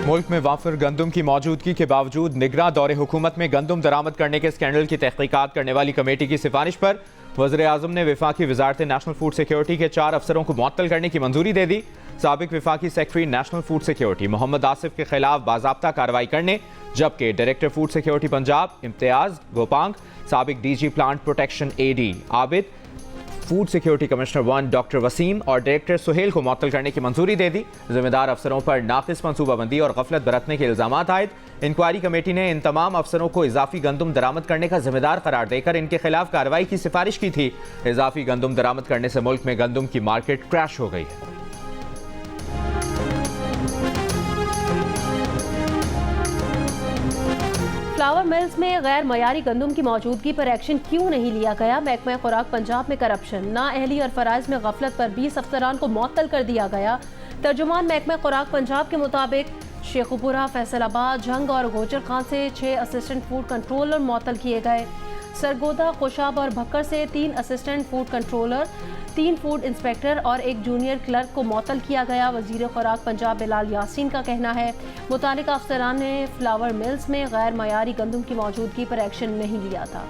मुल्क में वाफिर गंदम की मौजूदगी के बावजूद निगरां दौरे हुकूमत में गंदम दरामद करने के स्कैंडल की तहकीकात करने वाली कमेटी की सिफारिश पर वज़ीर-ए-आज़म ने वफाकी वजारत नेशनल फूड सिक्योरिटी के 4 अफसरों को मुअत्तल करने की मंजूरी दे दी। साबिक वफाकी secretary national food security Mohammad Asif के खिलाफ बाज़ाब्ता कार्रवाई करने, जबकि director food security Punjab Imtiaz Gopang, साबिक DG plant protection AD Abid, food security commissioner 1 doctor Waseem और डायरेक्टर सुहेल को मुअत्तल करने की मंजूरी दे दी। जिम्मेदार अफसरों पर नाकिस मनसूबाबंदी और गफलत बरतने के इल्जामात आयद। इंक्वायरी कमेटी ने इन तमाम अफसरों को इजाफी गंदम दरामद करने का जिम्मेदार करार देकर इनके खिलाफ कार्रवाई की सिफारिश की थी। इजाफी गंदम दरामद करने से मुल्क में गंदम की मार्केट क्रैश हो गई है। फ्लावर मिल्स में गैर मयारी गंदम की मौजूदगी पर एक्शन क्यों नहीं लिया गया? महकमा खुराक पंजाब में करप्शन, नाअहली और फराइज में गफलत पर 20 अफसरान को मुअत्तल कर दिया गया। तर्जुमान महकमा खुराक पंजाब के मुताबिक शेखुपुरा, फैसलाबाद, झंग और गोचर खान से 6 असिस्टेंट फूड कंट्रोलर मुअत्तल किए गए। सरगोदा, खुशाब और भक्कर से 3 assistant food controller, 3 food inspector और 1 जूनियर क्लर्क को मुअत्तल किया गया। वजीर खुराक पंजाब बिलाल यासीन का कहना है मुतालिका अफसरान ने फ्लावर मिल्स में गैर मयारी गंदम की मौजूदगी पर एक्शन नहीं लिया था।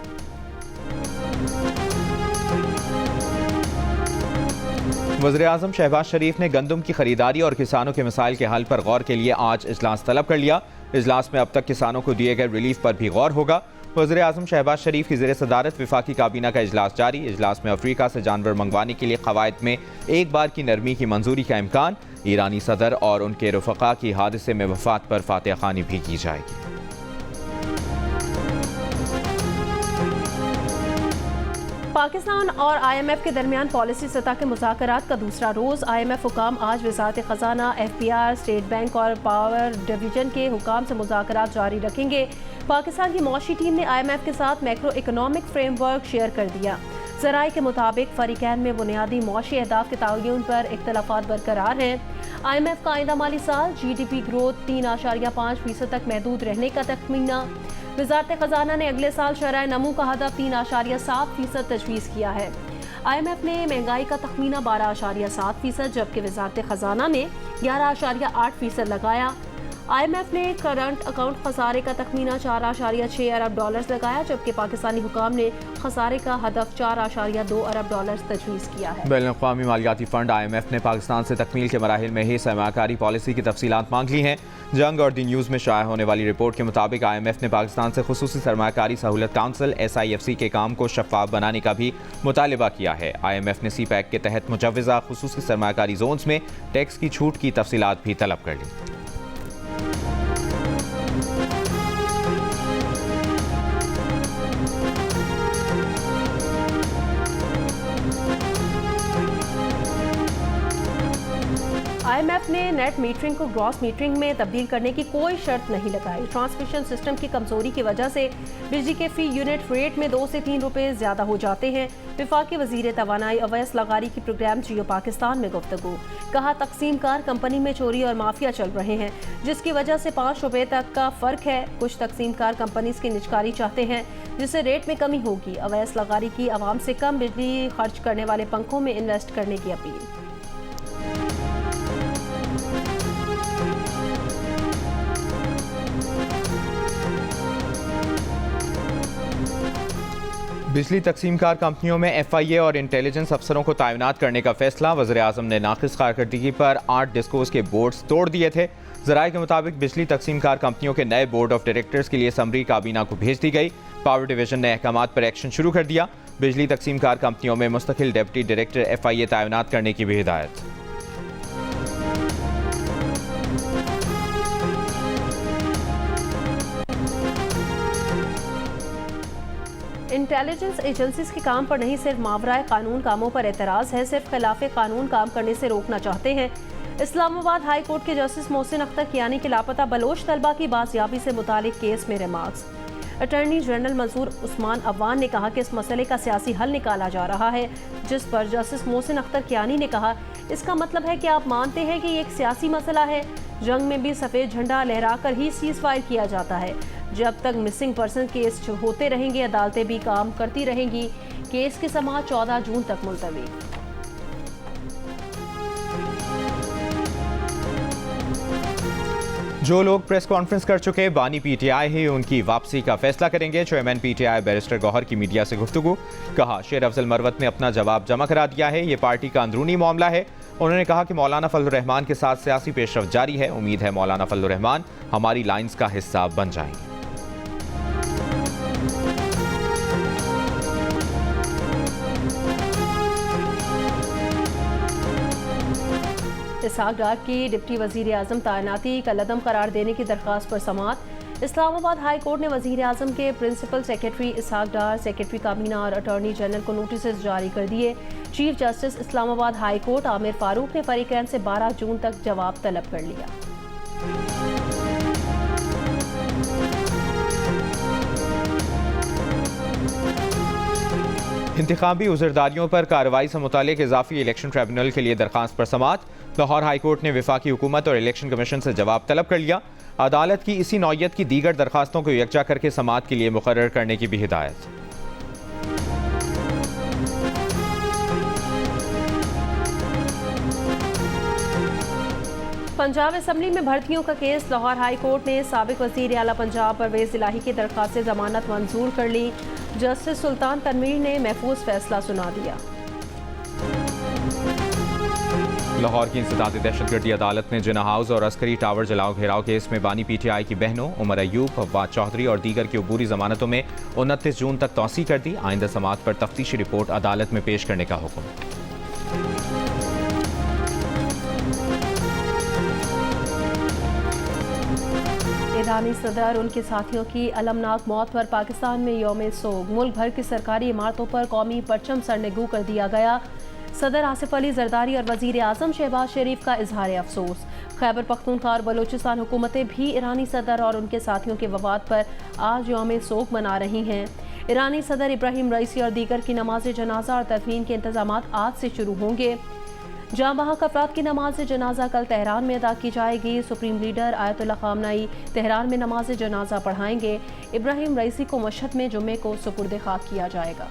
वज़ीर-ए-आज़म शहबाज शरीफ ने गंदम की खरीदारी और किसानों के मसाइल के हल पर गौर के लिए आज इजलास तलब कर लिया। इजलास में अब तक किसानों को दिए गए रिलीफ पर भी गौर होगा। वज़ीर-ए-आज़म शहबाज शरीफ की ज़ेर सदारत वफाकी काबीना का इजलास जारी। इजलास में अफ्रीका से जानवर मंगवाने के लिए क़वायद में एक बार की नरमी की मंजूरी का इम्कान। ईरानी सदर और उनके रफ़क़ा की हादसे में वफ़ात पर फातिहा ख़्वानी भी की जाएगी। पाकिस्तान और IMF के दरमियान पॉलिसी सतह के मुज़ाकरात का दूसरा रोज़। IMF हुकाम आज वज़ारत ख़ज़ाना, FBR, स्टेट बैंक और पावर डिवीजन के हुकाम से मुज़ाकरात जारी रखेंगे। पाकिस्तान की मौशी टीम ने IMF के साथ मैक्रो इकनॉमिक फ्रेमवर्क शेयर कर दिया। ज़राए के मुताबिक फ़रीक़ैन में बुनियादी मौशी अहदाफ के तयन पर इख्तलाफात बरकरार हैं। IMF का आइंदा माली साल GDP ग्रोथ 3.5% तक महदूद रहने का तखमीना। वज़ारत ख़ज़ाना ने अगले साल शरह नमू का हदफ 3.7% तजवीज़ किया है। IMF ने महंगाई का तखमीना 12.7%, जबकि वज़ारत ख़ज़ाना ने 11.8% लगाया। IMF ने करंट अकाउंट खसारे का तखमीना 4.6 अरब डॉलर्स लगाया, जबकि पाकिस्तानी हुकाम ने खसारे का हदफ 4.2 अरब डॉलर्स तजवीज़ किया है। बैनुल-अक़वामी मालियाती फ़ंड IMF ने पाकिस्तान से तकमील के मराहिल में ही सरमायाकारी पॉलिसी की तफसीलात मांग ली हैं। जंग और दी न्यूज़ में शाया होने वाली रिपोर्ट के मुताबिक IMF ने पाकिस्तान से खुसूसी सरमायाकारी सहूलत काउंसिल SIFC के काम को शफ़ाफ बनाने का भी मुतालिबा किया है। IMF ने CPEC के तहत मुजव्वज़ा खुसूसी सरमायाकारी जोन्स में टैक्स की छूट की तफसीलात भी तलब कर ली। IMF ने नेट मीटरिंग को ग्रॉस मीटरिंग में तब्दील करने की कोई शर्त नहीं लगाई। ट्रांसमिशन सिस्टम की कमजोरी की वजह से बिजली के फी यूनिट रेट में 2 से 3 रुपए ज्यादा हो जाते हैं। वफाकी वजीर तवानाई अवैस लगारी की प्रोग्राम जियो पाकिस्तान में गुफ्तगू। कहा तकसीम कार कंपनी में चोरी और माफिया चल रहे हैं, जिसकी वजह से 5 रुपए तक का फर्क है। कुछ तकसीम कार कंपनीज की निजकारी चाहते हैं, जिससे रेट में कमी होगी। अवैस लगारी की आवाम से कम बिजली खर्च करने वाले पंखों में इन्वेस्ट करने की अपील। बिजली तकसीम कार कंपनियों में FIA और इंटेलिजेंस अफसरों को तैनात करने का फैसला। वज़ीर-ए-आज़म ने नाक़िस कारकर्दगी पर 8 डिस्कोस के बोर्ड्स तोड़ दिए थे। ज़राए के मुताबिक बिजली तकसीम कार कंपनियों के नए बोर्ड ऑफ डायरेक्टर्स के लिए समरी काबीना को भेज दी गई। पावर डिवीजन ने अहकामात पर एक्शन शुरू कर दिया। बिजली तकसीम कार कंपनियों में मुस्तकिल डिप्टी डायरेक्टर FIA तैनात करने की भी हिदायत। इंटेलिजेंस एजेंसीज के काम पर नहीं, सिर्फ मावराए कानून कामों पर एतराज़ है। सिर्फ खिलाफ कानून काम करने से रोकना चाहते हैं। इस्लामाबाद हाई कोर्ट के जस्टिस मोहसिन अख्तर कियानी के लापता बलोच तलबा की बाजियाबी से मुतालिक केस में remarks. Attorney general Mansoor Usman Awan ने कहा कि इस मसले का सियासी हल निकाला जा रहा है, जिस पर जस्टिस मोहसिन अख्तर कियानी ने कहा, इसका मतलब है कि आप मानते हैं कि ये एक सियासी मसला है। जंग में भी सफ़ेद झंडा लहराकर ही सीज़ फायर किया जाता है। जब तक मिसिंग पर्सन केस होते रहेंगे, अदालतें भी काम करती रहेंगी। केस की समाअत 14 जून तक मुलतवी। जो लोग प्रेस कॉन्फ्रेंस कर चुके बानी पीटीआई ही उनकी वापसी का फैसला करेंगे। चेयरमैन पीटीआई बैरिस्टर गौहर की मीडिया से गुफ्तगू। कहा, शेर अफजल मरवत ने अपना जवाब जमा करा दिया है, ये पार्टी का अंदरूनी मामला है। उन्होंने कहा कि मौलाना फजलुर रहमान के साथ सियासी पेशरफ जारी है। उम्मीद है मौलाना फजलुर रहमान हमारी लाइंस का हिस्सा बन जाएंगे। इसहाक डार की डिप्टी वजीर आजम तैनाती कलअदम करार देने की दरख्वास्त पर समाअत। इस्लामाबाद हाई कोर्ट ने वजीर आजम के प्रिंसिपल सेक्रेटरी इसहाक डार, सेक्रेटरी काबीना और अटॉर्नी जनरल को नोटिस जारी कर दिए। Chief justice Islamabad high court Aamir Farooq ने फरीकैन से 12 जून तक जवाब तलब कर लिया। इंतखाबी उज़रदारियों पर कार्रवाई से मुतालिक इजाफी इलेक्शन ट्रिब्यूनल के लिए दरखास्त पर समाअत। लाहौर हाई कोर्ट ने वफाकी हुकूमत और इलेक्शन कमीशन से जवाब तलब कर लिया। अदालत की इसी नौयत की दीगर दरखास्तों को यकजा करके समाअत के लिए मुकर्रर करने की भी हिदायत। पंजाब असम्बली में भर्तियों का केस। लाहौर हाई कोर्ट ने साबिक वज़ीर आला पंजाब परवेज़ इलाही की दरख्वास्त से जमानत मंजूर कर ली। जस्टिस सुल्तान तनवीर ने महफूज फैसला सुना दिया। लाहौर की इंसदादी दहशतगर्दी अदालत ने जिना हाउस और अस्करी टावर जलाओ घेराव केस में बानी पीटीआई की बहनों उमर अयूब, फवाद चौधरी और दीगर की अबूरी जमानतों में 29 जून तक तौसी कर दी। आइंदा समाअत पर तफ्तीशी रिपोर्ट अदालत में पेश करने का हुक्म। ईरानी सदर उनके साथियों की अलमनाक मौत पर पाकिस्तान में यौम सोग। मुल्क भर की सरकारी इमारतों पर कौमी परचम सरनेगू कर दिया गया। सदर आसिफ अली जरदारी और वजीर आजम शहबाज शरीफ का इजहार अफसोस। खैबर पख्तूनख्वा और बलूचिस्तान हुकूमतें भी ईरानी सदर और उनके साथियों के वफात पर आज यौम सोग मना रही हैं। ईरानी सदर इब्राहिम रईसी और दीगर की नमाज जनाजा और तदफीन के इंतजाम आज से शुरू होंगे। जाँ बहक अफराद की नमाज जनाजा कल तेहरान में अदा की जाएगी। सुप्रीम लीडर आयतुल्लाह खामनाई तेहरान में नमाज जनाजा पढ़ाएंगे। इब्राहिम रईसी को मशहद में जुम्मे को सुपुर्द खाक किया जाएगा।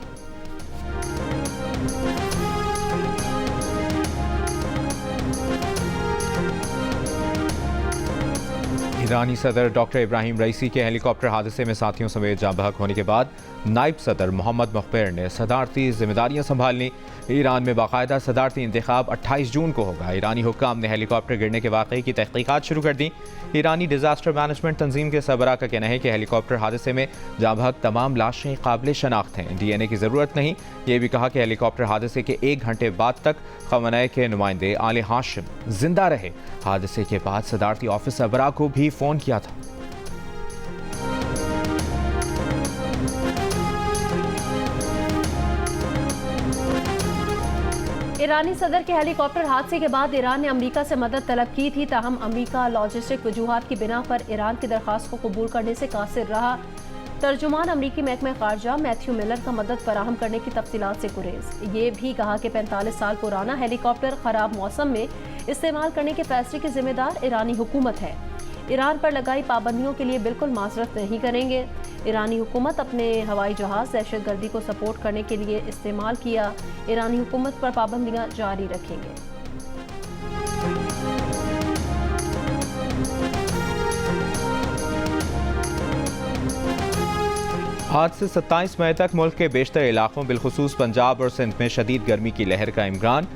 ईरानी सदर डॉक्टर इब्राहिम रईसी के हेलीकॉप्टर हादसे में साथियों समेत जाँ बहक होने के बाद नायब सदर मोहम्मद मुखबिर ने सदारती जिम्मेदारियां संभाल ली। ईरान में बाकायदा सदारती इंतखाब 28 जून को होगा। ईरानी हुक्काम ने हेलीकॉप्टर गिरने के वाक़े की तहकीकात शुरू कर दी। ईरानी डिजास्टर मैनेजमेंट तंजीम के सरबराह का कहना है कि हेलीकॉप्टर हादसे में जाँ बहक तमाम लाशें काबिल शनाख्त हैं। DNA की ज़रूरत नहीं। ये भी कहा कि हेलीकॉप्टर हादसे के 1 घंटे बाद तक खमनए के नुमाइंदे आले हाशिम जिंदा रहे। हादसे के बाद सदारती ऑफिस सरबराह को भी फ़ोन किया था। ईरानी सदर के हेलीकॉप्टर हादसे के बाद ईरान ने अमेरिका से मदद तलब की थी, ताहम अमेरिका लॉजिस्टिक वजूहात की बिना पर ईरान की दरख्वास्त को कबूल करने से कासिर रहा। तर्जुमान अमरीकी महकमा खारजा मैथ्यू मिलर का मदद फराहम करने की तफसीलात से गुरेज। ये भी कहा कि 45 साल पुराना हेलीकॉप्टर खराब मौसम में इस्तेमाल करने के फैसले की जिम्मेदार ईरानी हुकूमत है। ईरान पर लगाई पाबंदियों के लिए बिल्कुल माजरत नहीं करेंगे। ईरानी हुकूमत अपने हवाई जहाज दहशतगर्दी को सपोर्ट करने के लिए इस्तेमाल किया। ईरानी हुकूमत पर पाबंदियां जारी रखेंगे। आज से 27 मई तक मुल्क के बेशतर इलाकों बिलखुसूस पंजाब और सिंध में शदीद गर्मी की लहर का इम्कान।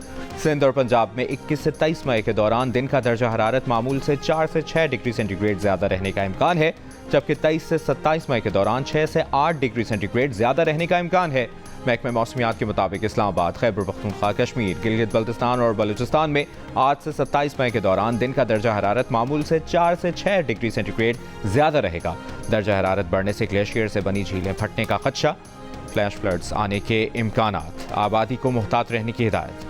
सिंध और पंजाब में 21 से 23 मई के दौरान दिन का दर्जा हरारत मामूल से 4 से 6 डिग्री सेंटीग्रेड ज़्यादा रहने का इम्कान है, जबकि 23 से 27 मई के दौरान 6 से 8 डिग्री सेंटीग्रेड ज़्यादा रहने का इम्कान है। महकमे मौसमियात के मुताबिक इस्लामाबाद, खैबर पख्तूनख्वा, कश्मीर, गिलगित बल्तिस्तान और बलूचिस्तान में आज से 27 मई के दौरान दिन का दर्जा हरारत मामूल से 4 से 6 डिग्री सेंटीग्रेड ज़्यादा रहेगा। दर्जा हरारत बढ़ने से ग्लेशियर से बनी झीलें फटने का खदशा, फ्लैश फ्लड्स आने के इम्कानात। आबादी को मुहतात रहने की हिदायत।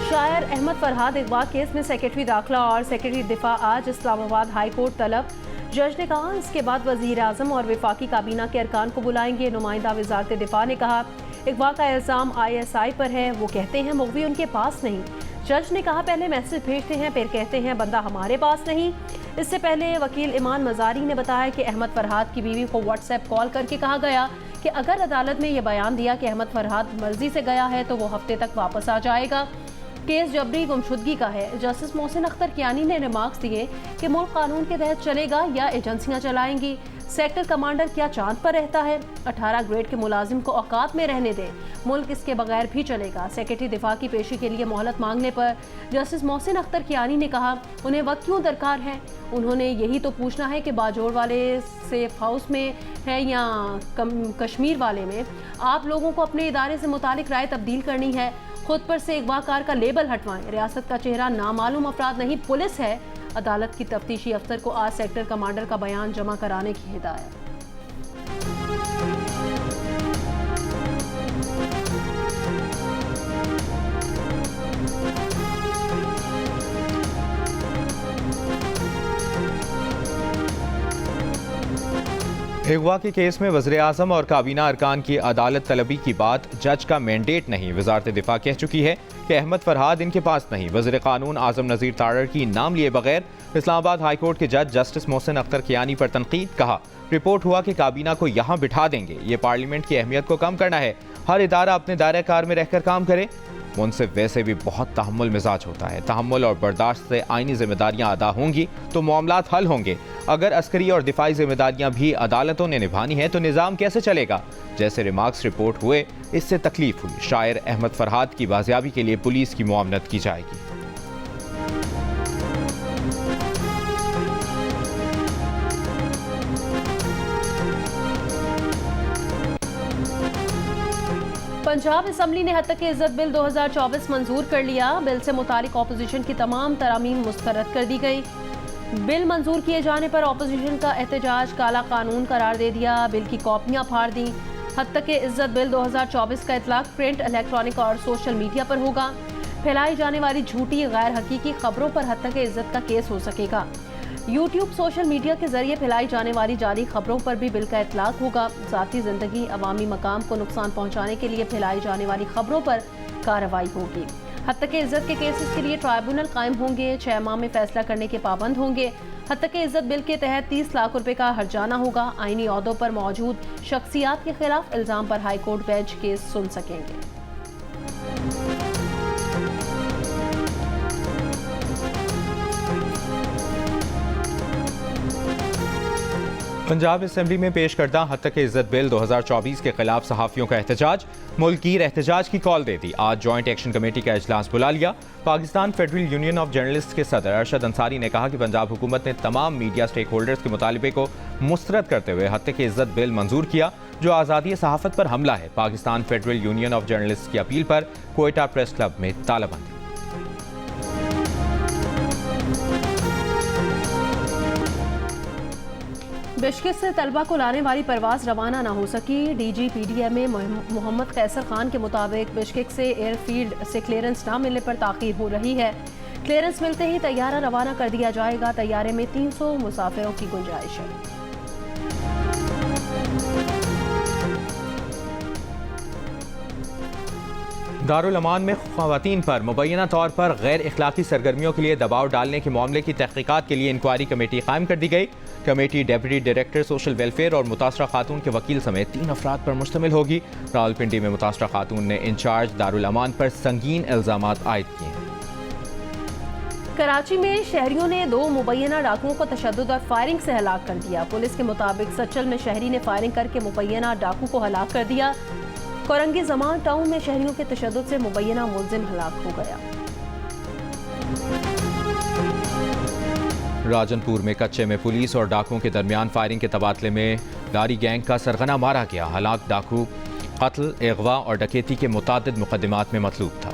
शायर अहमद फरहाद इकबाल केस में सेक्रेटरी दाखिला और सेक्रेटरी दिफा आज इस्लामाबाद हाई कोर्ट तलब। जज ने कहा इसके बाद वजीर आजम और वफाकी काबीना के अरकान को बुलाएंगे। नुमाइंदा वजारत दिफा ने कहा इकबाल का इल्ज़ाम ISI पर है, वो कहते हैं मुग़वी उनके पास नहीं। जज ने कहा, पहले मैसेज भेजते हैं, फिर कहते हैं बंदा हमारे पास नहीं। इससे पहले वकील ईमान मजारी ने बताया कि अहमद फरहाद की बीवी को व्हाट्सएप कॉल करके कहा गया कि अगर अदालत में यह बयान दिया कि अहमद फरहाद मर्जी से गया है तो वो हफ्ते तक वापस आ जाएगा। केस जबरी गुमशुदगी का है। जस्टिस मोहसिन अख्तर कियानी ने रिमार्क्स दिए कि मुल्क कानून के तहत चलेगा या एजेंसियां चलाएंगी। सेक्टर कमांडर क्या चांद पर रहता है? 18 ग्रेड के मुलाजिम को औकात में रहने दें, मुल्क इसके बगैर भी चलेगा। सेक्रेटरी दिफा की पेशी के लिए मोहलत मांगने पर जस्टिस मोहसिन अख्तर कियानी ने कहा, उन्हें वक्त क्यों दरकार है? उन्होंने यही तो पूछना है कि बाजोड़ वाले सेफ हाउस में है या कश्मीर वाले में। आप लोगों को अपने इदारे से मुतालिक राय तब्दील करनी है। खुद पर से अगवाकार का लेबल हटवाएं। रियासत का चेहरा नामालूम अफराद नहीं, पुलिस है। अदालत की तफ्तीशी अफसर को आज सेक्टर कमांडर का बयान जमा कराने की हिदायत। अगवा के केस में वज़ीर आज़म और काबीना अरकान की अदालत तलबी की बात जज का मैंडेट नहीं। वजारत दिफा कह चुकी है कि अहमद फरहाद इनके पास नहीं। वज़ीर कानून आज़म नज़ीर तारड़ की नाम लिए बगैर इस्लामाबाद हाई कोर्ट के जज जस्टिस मोहसिन अख्तर कियानी पर तनकीद। कहा, रिपोर्ट हुआ कि काबीना को यहाँ बिठा देंगे। ये पार्लियामेंट की अहमियत को कम करना है। हर इदारा अपने दायरा कार में रहकर काम करे। मुनसिफ वैसे भी बहुत तहम्मुल मिजाज होता है। तहम्मुल और बर्दाश्त से आईनी जिम्मेदारियां अदा होंगी तो मामलात हल होंगे। अगर अस्करी और दिफाई जिम्मेदारियां भी अदालतों ने निभानी है तो निज़ाम कैसे चलेगा? जैसे रिमार्क्स रिपोर्ट हुए, इससे तकलीफ हुई। शायर अहमद फरहाद की बाजियाबी के लिए पुलिस की मुआवनत की जाएगी। पंजाब असम्बली ने हद तक इज्जत बिल 2024 मंजूर कर लिया। बिल से मुतालिक ऑपोजिशन की तमाम तरामीम मुस्तरद कर दी गई। बिल मंजूर किए जाने पर ऑपोजिशन का एहतजाज काला कानून करार दे दिया। बिल की कॉपियां फाड़ दी। हद तक इज्जत बिल 2024 का इतलाक प्रिंट, इलेक्ट्रॉनिक और सोशल मीडिया पर होगा। फैलाई जाने वाली झूठी गैर हकीकी खबरों पर हद तक इज्जत का केस हो सकेगा। यूट्यूब, सोशल मीडिया के जरिए फैलाई जाने वाली जाली खबरों पर भी बिल का इतलाक होगा। ज़ाती ज़िंदगी, अवामी मकाम को नुकसान पहुँचाने के लिए फैलाई जाने वाली खबरों पर कार्रवाई होगी। हद तक इज्जत के केसेस के लिए ट्राइब्यूनल कायम होंगे। 6 माह में फैसला करने के पाबंद होंगे। हद तक इज्जत बिल के तहत 30 लाख रुपए का हर्जाना होगा। आईनी ओहदों पर मौजूद शख्सियात के खिलाफ इल्जाम पर हाई कोर्ट बेंच केस सुन सकेंगे। पंजाब असेंबली में पेश करदा हद तक इज्जत बिल 2024 के खिलाफ सहाफ़ियों का एहतजाज। मुल्कीर एहतजाज की कॉल दे दी। आज जॉइंट एक्शन कमेटी का इजलास बुला लिया। Pakistan federal union of journalist के सदर अरशद अंसारी ने कहा कि पंजाब हुकूमत ने तमाम मीडिया स्टेक होल्डर्स के मुतालबे को मुस्तरद करते हुए हद तक इज्जत बिल मंजूर किया, जो आज़ादी सहाफ़त पर हमला है। Pakistan federal union of journalist की अपील पर कोयटा प्रेस क्लब में तालाबंदी। बिश्केक से तलबा को लाने वाली परवाज रवाना न हो सकी। DGPDMA मोहम्मद कैसर खान के मुताबिक बिश्केक से एयरफील्ड से क्लियरेंस न मिलने पर ताख़ीर हो रही है। क्लियरेंस मिलते ही तैयारा रवाना कर दिया जाएगा। तैयारे में 300 मुसाफिरों की गुंजाइश है। दारुल अमान में ख़वातीन पर मुबैना तौर पर गैर इखलाकी सरगर्मियों के लिए दबाव डालने के मामले की तहकीकात के लिए इंक्वायरी कमेटी कायम कर दी गई। Committee deputy director social welfare और मुतासरा खातून के वकील समेत 3 अफराद पर मुश्तमिल होगी। रावलपिंडी में मुतासरा खातून ने इंचार्ज दारुल अमान पर संगीन इल्जामात आयद किए हैं। कराची में शहरियों ने 2 मुबैना डाकुओं को तशद्दुद और फायरिंग से हलाक कर दिया। पुलिस के मुताबिक सच्चल में शहरी ने फायरिंग करके मुबैना डाकू को हलाक कर दिया। कोरंगी जमान टाउन में शहरियों के तशद्दुद से मुबैना मुलजिम हलाक हो गया। राजनपुर में कच्चे में पुलिस और डाकुओं के दरमियान फायरिंग के तबादले में लारी गैंग का सरगना मारा गया। हलाक डाकू कत्ल, अगवा और डकैती के मुतादिद मुकदमात में मतलूब था।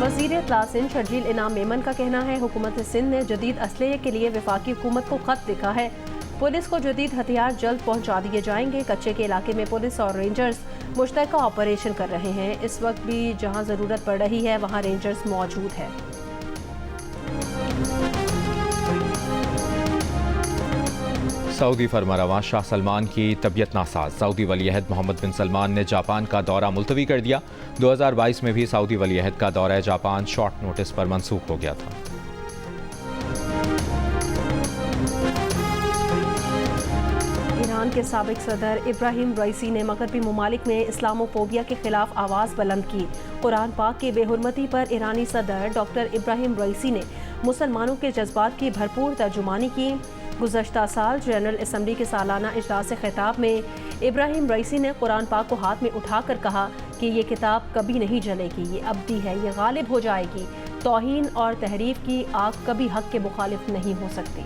वज़ीर इत्तला सिंध शर्जील इनाम मेमन का कहना है, हुकूमत सिंध ने जदीद असलहे के लिए वफाकी हुकूमत को खत लिखा है। पुलिस को जदीद हथियार जल्द पहुंचा दिए जाएंगे। कच्चे के इलाके में पुलिस और रेंजर्स मुश्तरका ऑपरेशन कर रहे हैं। इस वक्त भी जहां ज़रूरत पड़ रही है वहां रेंजर्स मौजूद है। सऊदी फरमारवा शाह सलमान की तबीयत नासाज। सऊदी वलीअहद मोहम्मद बिन सलमान ने जापान का दौरा मुलतवी कर दिया। 2022 में भी सऊदी वलीअहद का दौरा जापान शॉर्ट नोटिस पर मंसूख हो गया था। ईरान के साबिक सदर इब्राहिम रईसी ने मगरबी ममालिक में इस्लामोफोबिया के खिलाफ आवाज़ बुलंद की। कुरान पाक की बेहुरमती पर ईरानी सदर डॉक्टर इब्राहिम रईसी ने मुसलमानों के जज्बात की भरपूर तर्जुमानी की। गुज़श्ता साल जनरल असम्बली के सालाना इजलास खिताब में इब्राहिम रईसी ने कुरान पाक को हाथ में उठाकर कहा कि ये किताब कभी नहीं जलेगी, ये अब्दी है, ये गालिब हो जाएगी। तौहीन और तहरीफ की आग कभी हक के मुखालिफ नहीं हो सकती।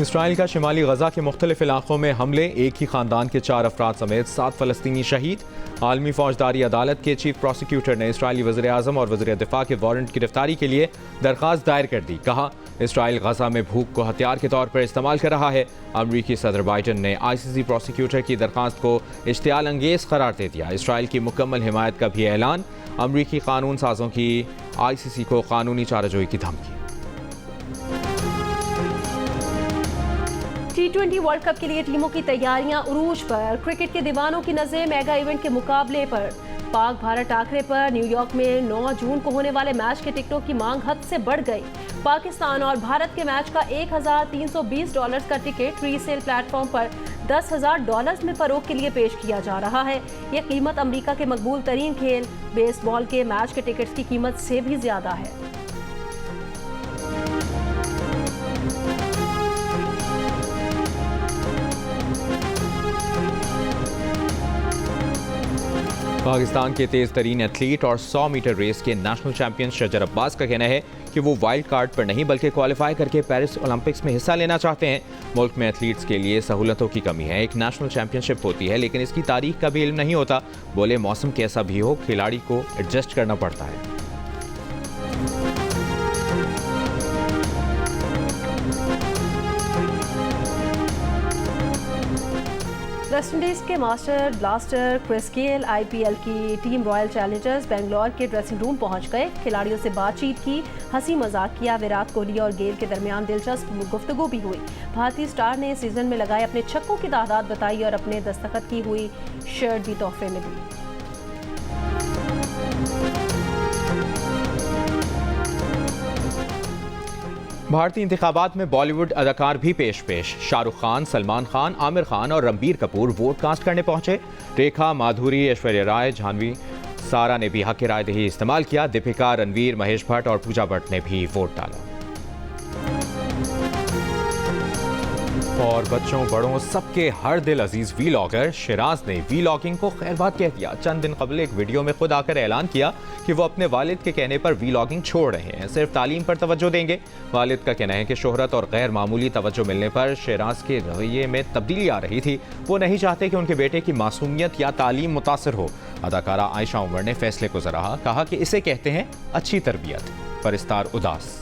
इसराइल का शिमाली गजा के मुख्तलिफ इलाकों में हमले, एक ही खानदान के 4 अफराद समेत 7 फ़लस्तीनी शहीद। आलमी फौजदारी अदालत के चीफ प्रोसिक्यूटर ने इसराइली वज़ीर आज़म और वज़ीर दिफा के वारंट की गिरफ्तारी के लिए दरख्वास्त दायर कर दी। कहा, इसराइल गजा में भूख को हथियार के तौर पर इस्तेमाल कर रहा है। अमरीकी सदर बाइडन ने ICC प्रोसिक्यूटर की दरख्वास्त को इश्तियाल अंगेज़ करार दे दिया। इसराइल की मुकम्मल हिमायत का भी ऐलान। अमरीकी कानून साजों की ICC को कानूनी चाराजोई की धमकी। T20 वर्ल्ड कप के लिए टीमों की तैयारियां उरूज पर। क्रिकेट के दीवानों की नज़र मेगा इवेंट के मुकाबले पर। पाक भारत टाकरे पर न्यूयॉर्क में 9 जून को होने वाले मैच के टिकटों की मांग हद से बढ़ गई। पाकिस्तान और भारत के मैच का $1,320 का टिकट रीसेल प्लेटफॉर्म पर $10,000 में फरोख्त के लिए पेश किया जा रहा है। यह कीमत अमेरिका के मकबूल तरीन खेल बेसबॉल के मैच के टिकट्स की कीमत से भी ज्यादा है। पाकिस्तान के तेज तरीन एथलीट और 100 मीटर रेस के नेशनल चैंपियन शजर अब्बास का कहना है कि वो वाइल्ड कार्ड पर नहीं बल्कि क्वालिफाई करके पेरिस ओलंपिक्स में हिस्सा लेना चाहते हैं। मुल्क में एथलीट्स के लिए सहूलतों की कमी है। एक नेशनल चैंपियनशिप होती है लेकिन इसकी तारीख का भी इल्म नहीं होता। बोले, मौसम कैसा भी हो, खिलाड़ी को एडजस्ट करना पड़ता है। वेस्टइंडीज के master blaster Chris Gayle IPL की टीम रॉयल चैलेंजर्स बेंगलोर के ड्रेसिंग रूम पहुंच गए। खिलाड़ियों से बातचीत की, हंसी मजाक किया। विराट कोहली और गेल के दरमियान दिलचस्प गुफ्तगू भी हुई। भारतीय स्टार ने सीजन में लगाए अपने छक्कों की तादाद बताई और अपने दस्तखत की हुई शर्ट भी तोहफे में दी। भारतीय इंतखाबात में बॉलीवुड अदाकार भी पेश। शाहरुख खान, सलमान खान, आमिर खान और रणबीर कपूर वोट कास्ट करने पहुंचे। रेखा, माधुरी, ऐश्वर्या राय, जानवी, सारा ने भी हक राय दही इस्तेमाल किया। दीपिका, रणवीर, महेश भट्ट और पूजा भट्ट ने भी वोट डाला। और बच्चों बड़ों सबके हर दिल अजीज वीलॉगर शिराज ने वीलॉगिंग को खैर बात कह दिया। चंद दिन कबल एक वीडियो में खुद आकर ऐलान किया कि वो अपने वालिद के कहने पर वीलॉगिंग छोड़ रहे हैं, सिर्फ तालीम पर तवज्जो देंगे। वालिद का कहना है कि शोहरत और गैर मामूली तवज्जो मिलने पर शिराज के रवैये में तब्दीली आ रही थी। वो नहीं चाहते कि उनके बेटे की मासूमियत या तालीम मुतासर हो। अदाकारा आयशा उमर ने फैसले को सराहा, कहा कि इसे कहते हैं अच्छी तरबियत। पर इस्तार उदास।